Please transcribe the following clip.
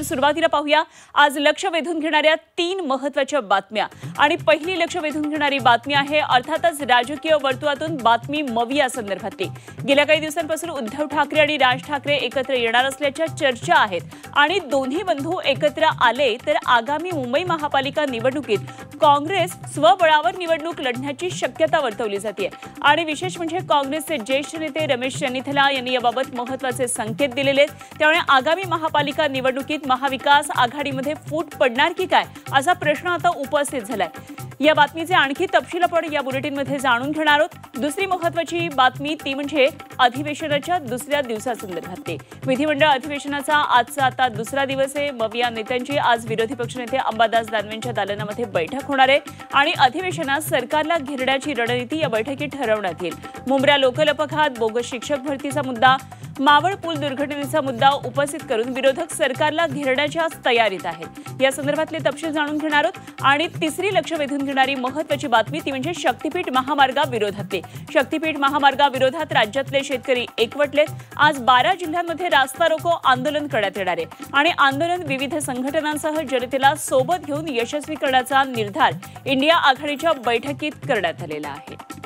सुरुवातीला पाहूया आज लक्ष वेधून घेणाऱ्या 3 महत्त्वाच्या बातम्या आणि पहिली लक्ष वेधून घेणारी बातमी आहे अर्थातच राजकीय वर्तुळातून बातमी मविया संदर्भातली। गेल्या काही दिवसांपासून उद्धव ठाकरे आणि राज ठाकरे एकत्र येणार असल्याच्या चर्चा आहेत आणि दोन्ही बंधू एकत्र आले तर आगामी मुंबई महापालिका निवडणुकीत काँग्रेस स्वबळावर निवडणूक लढण्याची शक्यता वर्तवली जाते आणि विशेष म्हणजे काँग्रेसचे ज्येष्ठ नेते रमेश चन्नीथला यांनी याबाबत महत्त्वाचे संकेत दिलेले आहेत। त्यामुळे आगामी महापालिका निवडणुकीत महाविकास आघाडीमध्ये फूट पडणार की काय असा प्रश्न आता उपस्थित झालाय। या बातमीचे आणखी तपशील आपण या बुलेटिनमध्ये जाणून घेणार आहोत। दुसरी महत्त्वाची बातमी ती म्हणजे अधिवेशनाच्या दुसऱ्या दिवसासंदर्भातली। विधिमंडळ अधिवेशनाचा आजचा आता दुसरा दिवस आहे। मविया नेत्यांची आज विरोधी पक्षनेते अंबादास दानवेंच्या दालनामध्ये बैठक होणार आहे आणि अधिवेशनात सरकारला घेरण्याची रणनीती या बैठकीत ठरवण्यात येईल। मुंब्रा लोकल अपघात, बोगस शिक्षक भरतीचा मुद्दा, मावळ पूल दुर्घटनेचा मुद्दा उपस्थित करून विरोधक सरकारला घेरण्याच्या तयारीत आहेत। या संदर्भातले तपशील जाणून घेणार आहोत आणि तिसरी लक्ष वेधून घेणारी महत्त्वाची बातमी ती म्हणजे शक्तीपीठ महामार्गाविरोधातली। शक्तीपीठ महामार्गाविरोधात राज्यातले शेतकरी एकवटलेत। आज 12 जिल्ह्यांमध्ये रास्ता रोको आंदोलन करण्यात येणार आहे आणि आंदोलन विविध संघटनांसह जनतेला सोबत घेऊन यशस्वी करण्याचा निर्धार इंडिया आघाडीच्या बैठकीत करण्यात आलेला आहे।